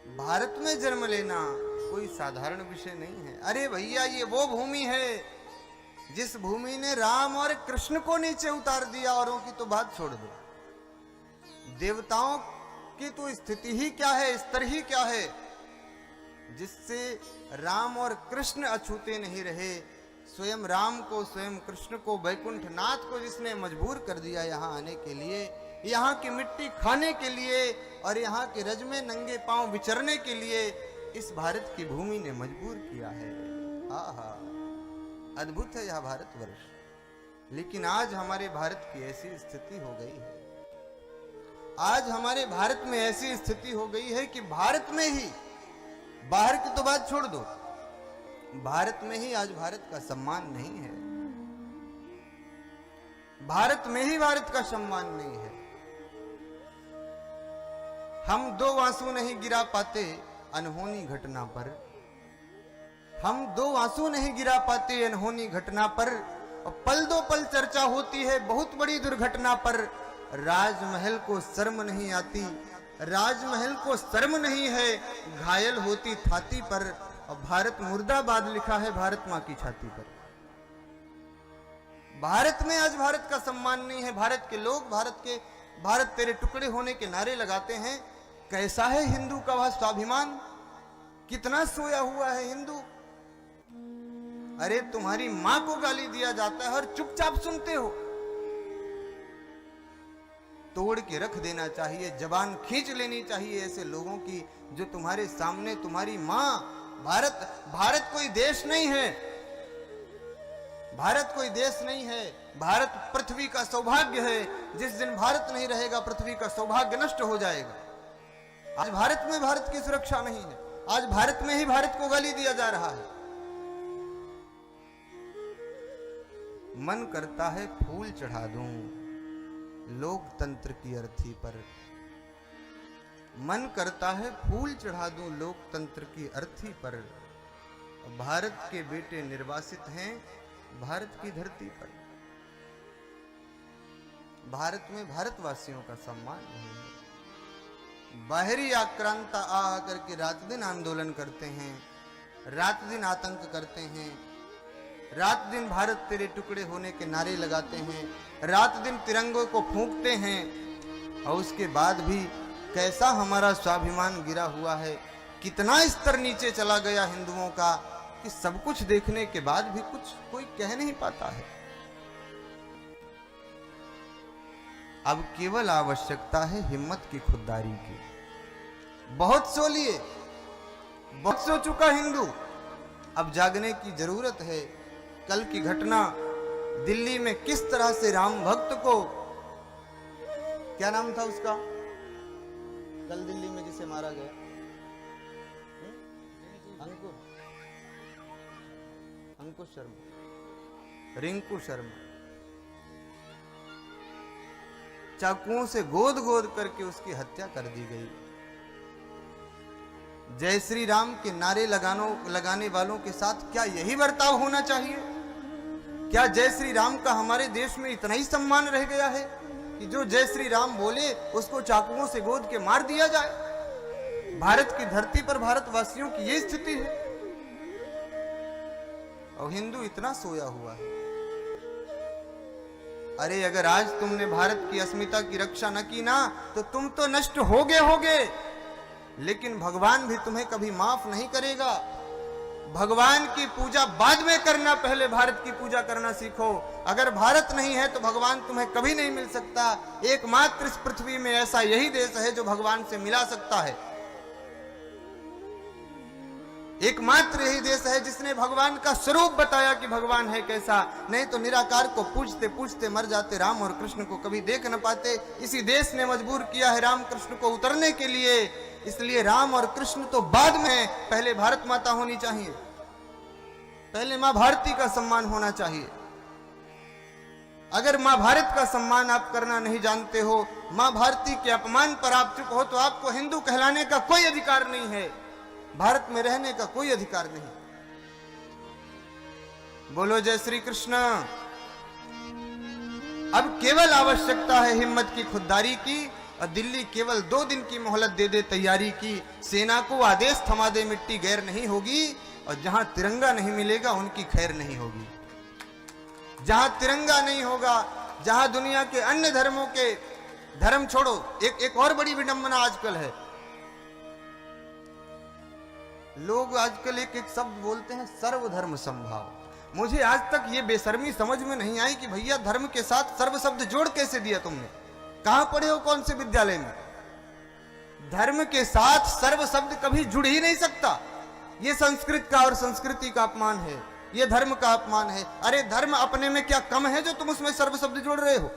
भारत में जन्म लेना कोई साधारण विषय नहीं है। अरे भैया, ये वो भूमि है जिस भूमि ने राम और कृष्ण को नीचे उतार दिया। औरों की तो बात छोड़ दो, देवताओं की तो स्थिति ही क्या है, स्तर ही क्या है, जिससे राम और कृष्ण अछूते नहीं रहे। स्वयं राम को, स्वयं कृष्ण को, वैकुंठनाथ को जिसने मजबूर कर दिया यहाँ आने के लिए, यहाँ की मिट्टी खाने के लिए और यहाँ के रज में नंगे पांव विचरने के लिए, इस भारत की भूमि ने मजबूर किया है। आहा, अद्भुत है यह भारतवर्ष। लेकिन आज हमारे भारत की ऐसी स्थिति हो गई है, आज हमारे भारत में ऐसी स्थिति हो गई है कि भारत में ही, बाहर की तो बात छोड़ दो, भारत में ही आज भारत का सम्मान नहीं है। भारत में ही भारत का सम्मान नहीं है। हम दो आंसू नहीं गिरा पाते अनहोनी घटना पर, हम दो आंसू नहीं गिरा पाते अनहोनी घटना पर, और पल दो पल चर्चा होती है बहुत बड़ी दुर्घटना पर। राजमहल को शर्म नहीं आती, राजमहल को शर्म नहीं है, घायल होती छाती पर, और भारत मुर्दाबाद लिखा है भारत मां की छाती पर। भारत में आज भारत का सम्मान नहीं है। भारत के लोग भारत तेरे टुकड़े होने के नारे लगाते हैं। कैसा है हिंदू का वह स्वाभिमान, कितना सोया हुआ है हिंदू। अरे तुम्हारी मां को गाली दिया जाता है और चुपचाप सुनते हो। तोड़ के रख देना चाहिए, जबान खींच लेनी चाहिए ऐसे लोगों की जो तुम्हारे सामने, तुम्हारी मां, भारत कोई देश नहीं है, भारत कोई देश नहीं है। भारत पृथ्वी का सौभाग्य है। जिस दिन भारत नहीं रहेगा पृथ्वी का सौभाग्य नष्ट हो जाएगा। आज भारत में भारत की सुरक्षा नहीं है। आज भारत में ही भारत को गाली दिया जा रहा है। मन करता है फूल चढ़ा दूं लोकतंत्र की अर्थी पर, मन करता है फूल चढ़ा दूं लोकतंत्र की अर्थी पर। भारत के बेटे निर्वासित हैं भारत की धरती पर। भारत में भारतवासियों का सम्मान नहीं है। बाहरी आक्रांता आ करके रात दिन आंदोलन करते हैं, रात दिन आतंक करते हैं, रात दिन भारत तेरे टुकड़े होने के नारे लगाते हैं, रात दिन तिरंगों को फूंकते हैं, और उसके बाद भी कैसा हमारा स्वाभिमान गिरा हुआ है, कितना स्तर नीचे चला गया हिंदुओं का कि सब कुछ देखने के बाद भी कुछ कोई कह नहीं पाता है। अब केवल आवश्यकता है हिम्मत की, खुददारी की। बहुत सो लिए, बहुत सो चुका हिंदू, अब जागने की जरूरत है। कल की घटना दिल्ली में किस तरह से राम भक्त को, क्या नाम था उसका, कल दिल्ली में जिसे मारा गया, अंकुश शर्मा, रिंकू शर्मा, चाकुओं से गोद गोद करके उसकी हत्या कर दी गई। जय श्री राम के नारे लगाने वालों के साथ क्या यही बर्ताव होना चाहिए? क्या जय श्री राम का हमारे देश में इतना ही सम्मान रह गया है कि जो जय श्री राम बोले उसको चाकुओं से गोद के मार दिया जाए? भारत की धरती पर भारतवासियों की ये स्थिति है, और हिंदू इतना सोया हुआ है। अरे अगर आज तुमने भारत की अस्मिता की रक्षा न की ना, तो तुम तो नष्ट होगे, लेकिन भगवान भी तुम्हें कभी माफ नहीं करेगा। भगवान की पूजा बाद में करना, पहले भारत की पूजा करना सीखो। अगर भारत नहीं है तो भगवान तुम्हें कभी नहीं मिल सकता। एकमात्र इस पृथ्वी में ऐसा यही देश है जो भगवान से मिला सकता है। एकमात्र यही देश है जिसने भगवान का स्वरूप बताया कि भगवान है कैसा। नहीं तो निराकार को पूछते पूछते मर जाते, राम और कृष्ण को कभी देख न पाते। इसी देश ने मजबूर किया है राम कृष्ण को उतरने के लिए। इसलिए राम और कृष्ण तो बाद में, पहले भारत माता होनी चाहिए, पहले मां भारती का सम्मान होना चाहिए। अगर मां भारत का सम्मान आप करना नहीं जानते हो, मां भारती के अपमान पर आप चुप हो, तो आपको हिंदू कहलाने का कोई अधिकार नहीं है, भारत में रहने का कोई अधिकार नहीं। बोलो जय श्री कृष्ण। अब केवल आवश्यकता है हिम्मत की, खुददारी की, और दिल्ली केवल 2 दिन की मोहलत दे दे तैयारी की, सेना को आदेश थमा दे मिट्टी गैर नहीं होगी, और जहां तिरंगा नहीं मिलेगा उनकी खैर नहीं होगी। जहां तिरंगा नहीं होगा, जहां दुनिया के अन्य धर्मों के, धर्म छोड़ो, एक और बड़ी विडंबना आजकल है, लोग आजकल एक शब्द बोलते हैं सर्वधर्म समभाव। मुझे आज तक ये बेशर्मी समझ में नहीं आई कि भैया धर्म के साथ सर्व शब्द जोड़ कैसे दिया तुमने? कहां पढ़े हो, कौन से विद्यालय में? धर्म के साथ सर्व शब्द कभी जुड़ ही नहीं सकता। ये संस्कृत का और संस्कृति का अपमान है, ये धर्म का अपमान है। अरे धर्म अपने में क्या कम है जो तुम उसमें सर्व शब्द जोड़ रहे हो?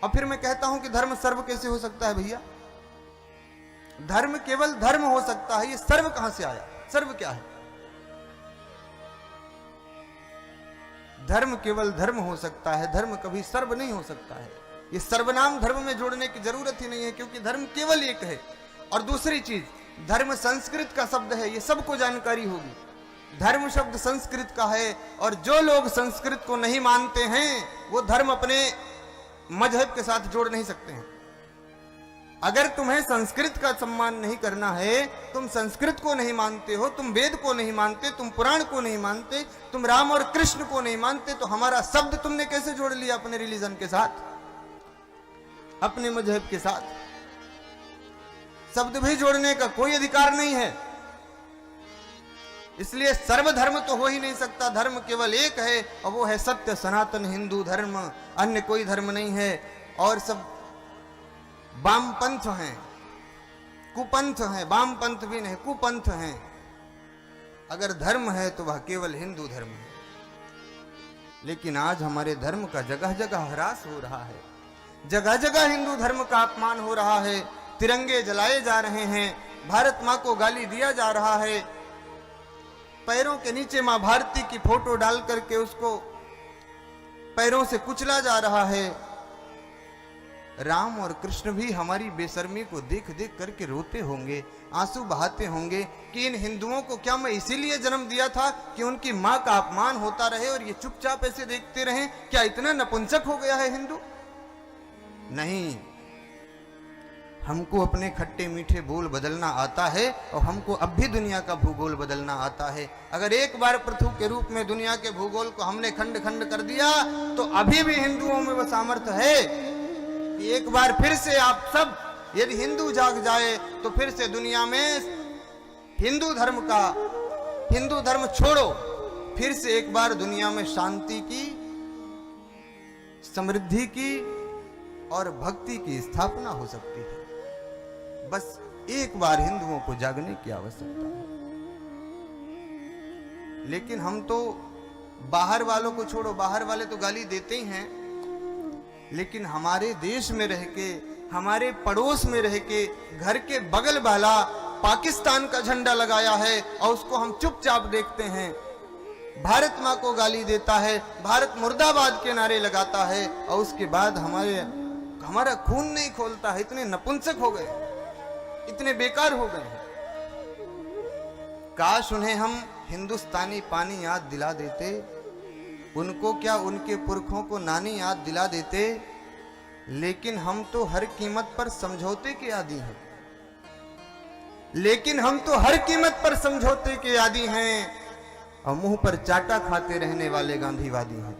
और फिर मैं कहता हूं कि धर्म सर्व कैसे हो सकता है भैया? धर्म केवल धर्म हो सकता है, ये सर्व कहां से आया? सर्व क्या है? धर्म केवल धर्म हो सकता है, धर्म कभी सर्व नहीं हो सकता है। ये सर्वनाम धर्म में जोड़ने की जरूरत ही नहीं है, क्योंकि धर्म केवल एक है। और दूसरी चीज, धर्म संस्कृत का शब्द है, ये सबको जानकारी होगी। धर्म शब्द संस्कृत का है, और जो लोग संस्कृत को नहीं मानते हैं वो धर्म अपने मजहब के साथ जोड़ नहीं सकते हैं। अगर तुम्हें संस्कृत का सम्मान नहीं करना है, तुम संस्कृत को नहीं मानते हो, तुम वेद को नहीं मानते, तुम पुराण को नहीं मानते, तुम राम और कृष्ण को नहीं मानते, तो हमारा शब्द तुमने कैसे जोड़ लिया अपने रिलीजन के साथ, अपने मजहब के साथ? शब्द भी जोड़ने का कोई अधिकार नहीं है। इसलिए सर्वधर्म तो हो ही नहीं सकता। धर्म केवल एक है, और वो है सत्य सनातन हिंदू धर्म, अन्य कोई धर्म नहीं है। और सब वामपंथ हैं, कुपंथ हैं, वामपंथ भी नहीं, कुपंथ हैं। अगर धर्म है तो वह केवल हिंदू धर्म है। लेकिन आज हमारे धर्म का जगह जगह ह्रास हो रहा है, जगह जगह हिंदू धर्म का अपमान हो रहा है, तिरंगे जलाए जा रहे हैं, भारत मां को गाली दिया जा रहा है, पैरों के नीचे मां भारती की फोटो डाल करके उसको पैरों से कुचला जा रहा है। राम और कृष्ण भी हमारी बेशर्मी को देख देख करके रोते होंगे, आंसू बहाते होंगे कि इन हिंदुओं को क्या मैं इसीलिए जन्म दिया था कि उनकी मां का अपमान होता रहे और ये चुपचाप ऐसे देखते रहें? क्या इतना नपुंसक हो गया है हिंदू? नहीं, हमको अपने खट्टे मीठे बोल बदलना आता है, और हमको अब भी दुनिया का भूगोल बदलना आता है। अगर एक बार पृथु के रूप में दुनिया के भूगोल को हमने खंड खंड कर दिया, तो अभी भी हिंदुओं में वह सामर्थ्य है। एक बार फिर से आप सब यदि हिंदू जाग जाए, तो फिर से दुनिया में हिंदू धर्म छोड़ो, फिर से एक बार दुनिया में शांति की, समृद्धि की और भक्ति की स्थापना हो सकती है। बस एक बार हिंदुओं को जागने की आवश्यकता है। लेकिन हम तो बाहर वालों को छोड़ो, बाहर वाले तो गाली देते ही हैं, लेकिन हमारे देश में रह के, हमारे पड़ोस में रह के, घर के बगल वाला पाकिस्तान का झंडा लगाया है और उसको हम चुपचाप देखते हैं, भारत मां को गाली देता है, भारत मुर्दाबाद के नारे लगाता है, और उसके बाद हमारा खून नहीं खोलता है। इतने नपुंसक हो गए, इतने बेकार हो गए हैं। काश उन्हें हम हिंदुस्तानी पानी याद दिला देते, उनको क्या उनके पुरखों को नानी याद दिला देते। लेकिन हम तो हर कीमत पर समझौते के आदी हैं, लेकिन हम तो हर कीमत पर समझौते के आदी हैं, और मुंह पर चाटा खाते रहने वाले गांधीवादी हैं।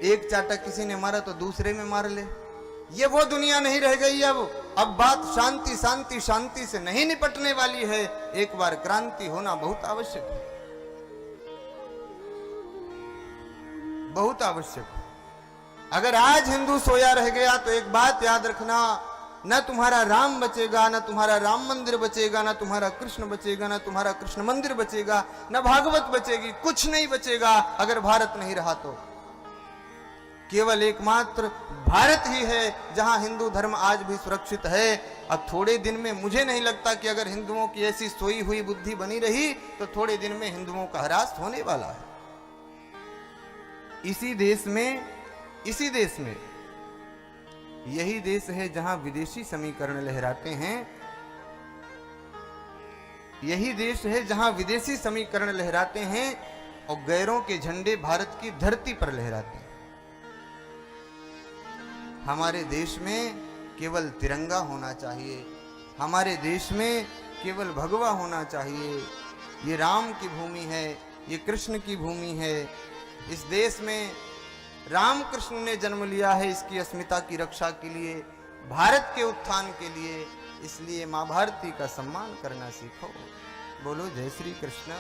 एक चाटा किसी ने मारा तो दूसरे में मार ले, ये वो दुनिया नहीं रह गई। अब बात शांति शांति शांति से नहीं निपटने वाली है। एक बार क्रांति होना बहुत आवश्यक है, बहुत आवश्यक है। अगर आज हिंदू सोया रह गया तो एक बात याद रखना, न तुम्हारा राम बचेगा, न तुम्हारा राम मंदिर बचेगा, न तुम्हारा कृष्ण बचेगा, न तुम्हारा कृष्ण मंदिर बचेगा, न भागवत बचेगी, कुछ नहीं बचेगा। अगर भारत नहीं रहा तो केवल एकमात्र भारत ही है जहां हिंदू धर्म आज भी सुरक्षित है। अब थोड़े दिन में मुझे नहीं लगता कि अगर हिंदुओं की ऐसी सोई हुई बुद्धि बनी रही तो थोड़े दिन में हिंदुओं का ह्रास होने वाला है। इसी देश में यही देश है जहां विदेशी समीकरण लहराते हैं, यही देश है जहां विदेशी समीकरण लहराते हैं और गैरों के झंडे भारत की धरती पर लहराते हैं। हमारे देश में केवल तिरंगा होना चाहिए, हमारे देश में केवल भगवा होना चाहिए। ये राम की भूमि है, ये कृष्ण की भूमि है। इस देश में राम कृष्ण ने जन्म लिया है, इसकी अस्मिता की रक्षा के लिए, भारत के उत्थान के लिए। इसलिए माँ भारती का सम्मान करना सीखो। बोलो जय श्री कृष्ण।